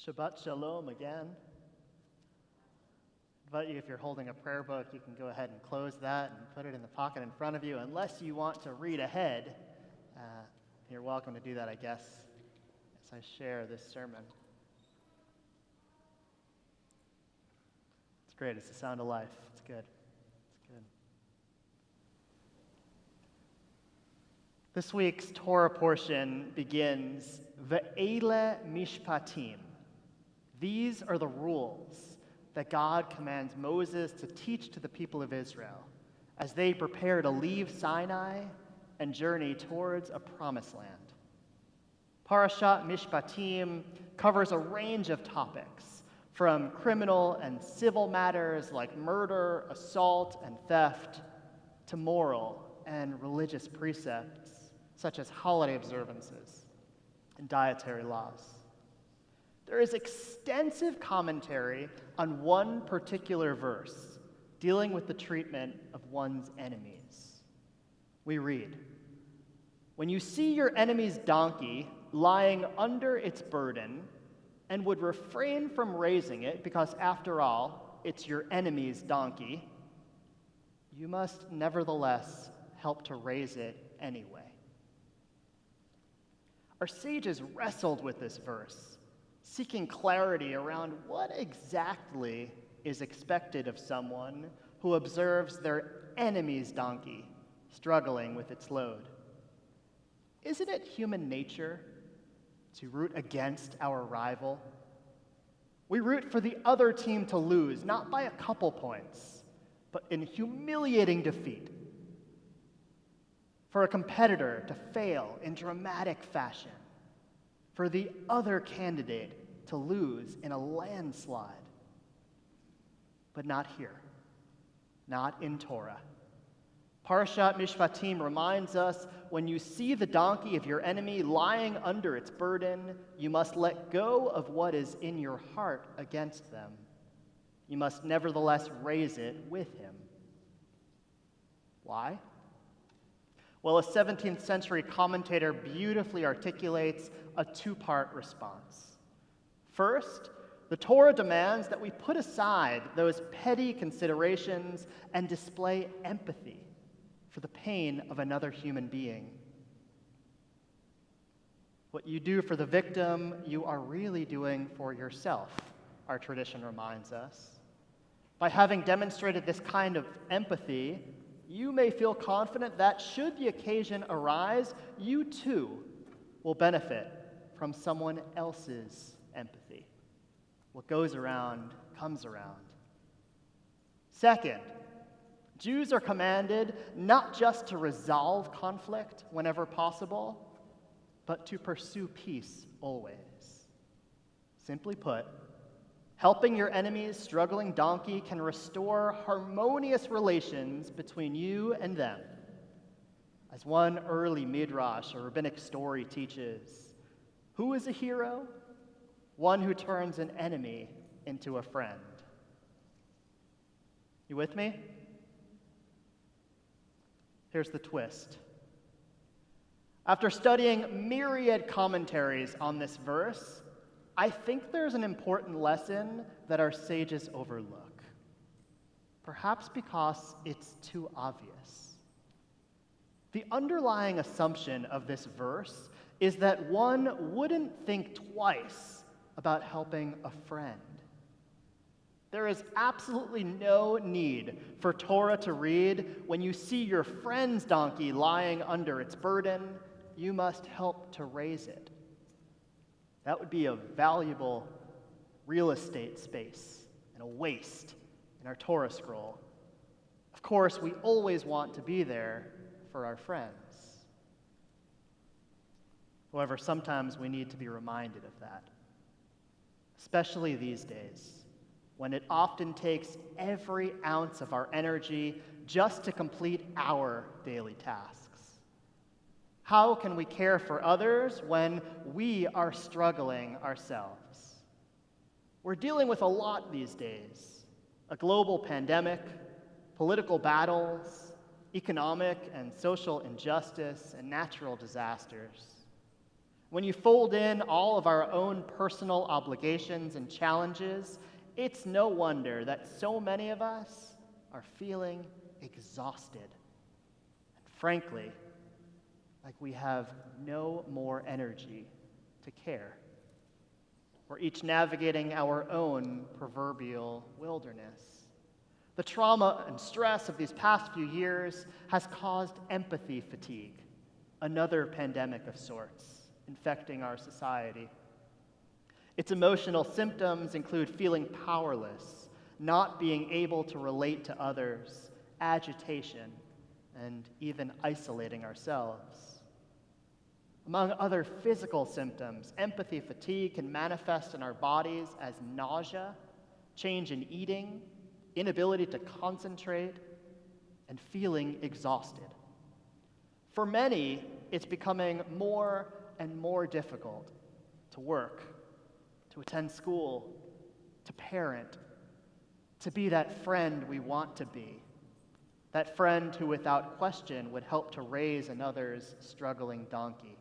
Shabbat Shalom again. I invite you, if you're holding a prayer book, you can go ahead and close that and put it in the pocket in front of you. Unless you want to read ahead, you're welcome to do that, I guess, as I share this sermon. It's great. It's the sound of life. It's good. It's good. This week's Torah portion begins, Ve'ele mishpatim. These are the rules that God commands Moses to teach to the people of Israel as they prepare to leave Sinai and journey towards a promised land. Parashat Mishpatim covers a range of topics, from criminal and civil matters like murder, assault, and theft, to moral and religious precepts such as holiday observances and dietary laws. There is extensive commentary on one particular verse dealing with the treatment of one's enemies. We read, "When you see your enemy's donkey lying under its burden and would refrain from raising it because, after all, it's your enemy's donkey, you must nevertheless help to raise it anyway." Our sages wrestled with this verse, seeking clarity around what exactly is expected of someone who observes their enemy's donkey struggling with its load. Isn't it human nature to root against our rival? We root for the other team to lose, not by a couple points, but in humiliating defeat. For a competitor to fail in dramatic fashion. For the other candidate to lose in a landslide. But not here. Not in Torah. Parashat Mishpatim reminds us, when you see the donkey of your enemy lying under its burden, you must let go of what is in your heart against them. You must nevertheless raise it with him. Why? Well, a 17th century commentator beautifully articulates a two-part response. First, the Torah demands that we put aside those petty considerations and display empathy for the pain of another human being. What you do for the victim, you are really doing for yourself, our tradition reminds us. By having demonstrated this kind of empathy, you may feel confident that should the occasion arise, you too will benefit from someone else's empathy. What goes around comes around. Second, Jews are commanded not just to resolve conflict whenever possible, but to pursue peace always. Simply put, helping your enemy's struggling donkey can restore harmonious relations between you and them. As one early midrash or rabbinic story teaches, who is a hero? One who turns an enemy into a friend. You with me? Here's the twist. After studying myriad commentaries on this verse, I think there's an important lesson that our sages overlook. Perhaps because it's too obvious. The underlying assumption of this verse is that one wouldn't think twice about helping a friend. There is absolutely no need for Torah to read, when you see your friend's donkey lying under its burden, you must help to raise it. That would be a valuable real estate space and a waste in our Torah scroll. Of course, we always want to be there for our friends. However, sometimes we need to be reminded of that, especially these days, when it often takes every ounce of our energy just to complete our daily tasks. How can we care for others when we are struggling ourselves? We're dealing with a lot these days: a global pandemic, political battles, economic and social injustice, and natural disasters. When you fold in all of our own personal obligations and challenges, it's no wonder that so many of us are feeling exhausted. And frankly, like we have no more energy to care. We're each navigating our own proverbial wilderness. The trauma and stress of these past few years has caused empathy fatigue, another pandemic of sorts, infecting our society. Its emotional symptoms include feeling powerless, not being able to relate to others, agitation, and even isolating ourselves. Among other physical symptoms, empathy fatigue can manifest in our bodies as nausea, change in eating, inability to concentrate, and feeling exhausted. For many, it's becoming more and more difficult to work, to attend school, to parent, to be that friend we want to be, that friend who without question would help to raise another's struggling donkey.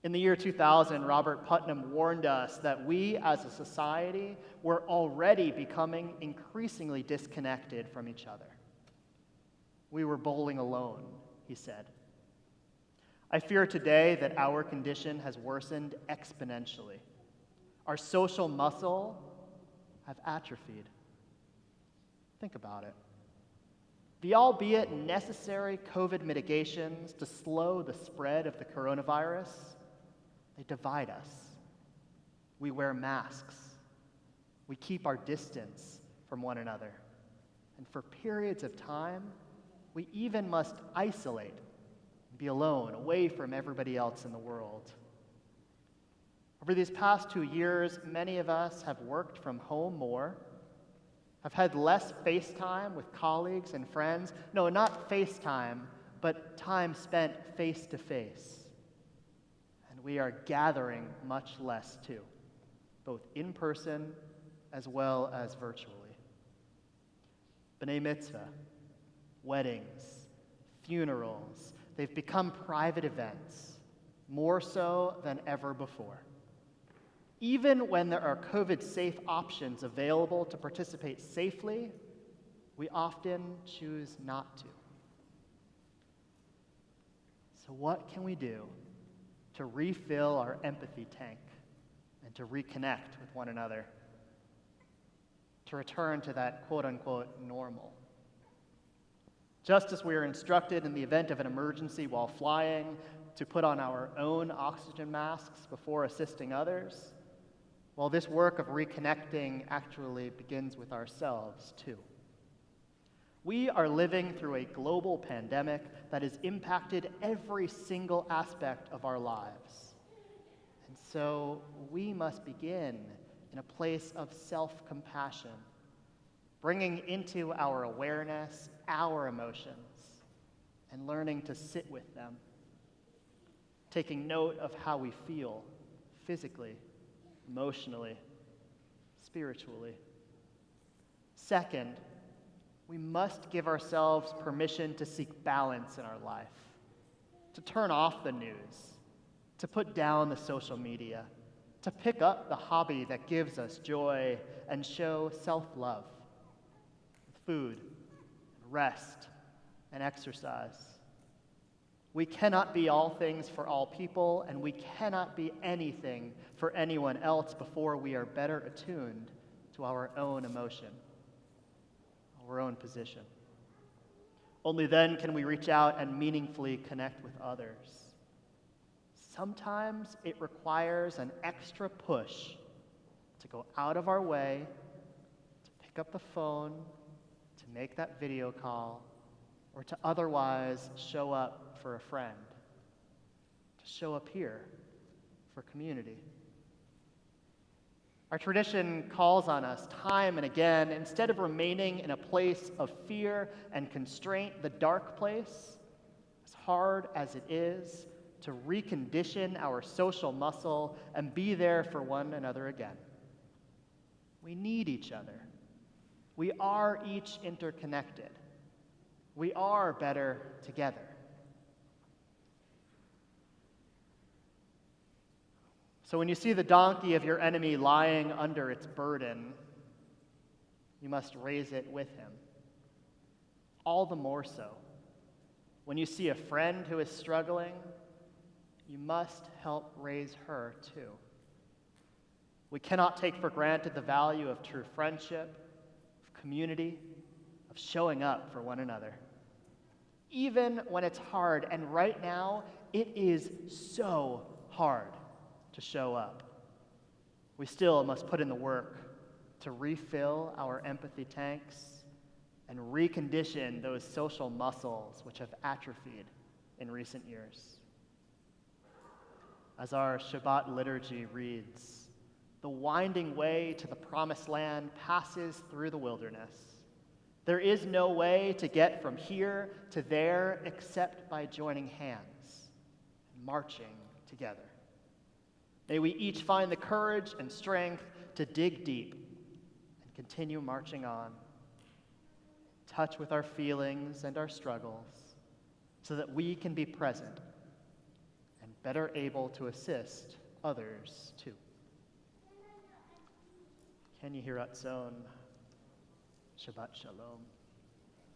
In the year 2000, Robert Putnam warned us that we as a society were already becoming increasingly disconnected from each other. We were bowling alone, he said. I fear today that our condition has worsened exponentially. Our social muscle have atrophied. Think about it. The albeit necessary COVID mitigations to slow the spread of the coronavirus, they divide us. We wear masks. We keep our distance from one another. And for periods of time, we even must isolate, be alone, away from everybody else in the world. Over these past 2 years, many of us have worked from home more, have had less face time with colleagues and friends. No, not FaceTime, but time spent face to face. And we are gathering much less too, both in person as well as virtually. B'nai mitzvah, weddings, funerals, they've become private events, more so than ever before. Even when there are COVID-safe options available to participate safely, we often choose not to. So what can we do to refill our empathy tank and to reconnect with one another, to return to that quote-unquote normal? Just as we are instructed in the event of an emergency while flying to put on our own oxygen masks before assisting others, well, this work of reconnecting actually begins with ourselves, too. We are living through a global pandemic that has impacted every single aspect of our lives. And so we must begin in a place of self-compassion, bringing into our awareness our emotions and learning to sit with them, taking note of how we feel physically, emotionally, spiritually. Second, we must give ourselves permission to seek balance in our life, to turn off the news, to put down the social media, to pick up the hobby that gives us joy and show self-love, food, rest, and exercise. We cannot be all things for all people, and we cannot be anything for anyone else before we are better attuned to our own emotion, our own position. Only then can we reach out and meaningfully connect with others. Sometimes it requires an extra push to go out of our way, to pick up the phone, to make that video call, or to otherwise show up for a friend, to show up here for community. Our tradition calls on us time and again, instead of remaining in a place of fear and constraint, the dark place, as hard as it is, to recondition our social muscle and be there for one another again. We need each other. We are each interconnected. We are better together. So when you see the donkey of your enemy lying under its burden, you must raise it with him. All the more so, when you see a friend who is struggling, you must help raise her too. We cannot take for granted the value of true friendship, of community, of showing up for one another. Even when it's hard, and right now, it is so hard to show up. We still must put in the work to refill our empathy tanks and recondition those social muscles which have atrophied in recent years. As our Shabbat liturgy reads, the winding way to the promised land passes through the wilderness. There is no way to get from here to there except by joining hands and marching together. May we each find the courage and strength to dig deep and continue marching on, in touch with our feelings and our struggles, so that we can be present and better able to assist others too. Can you hear Atzon? Shabbat Shalom.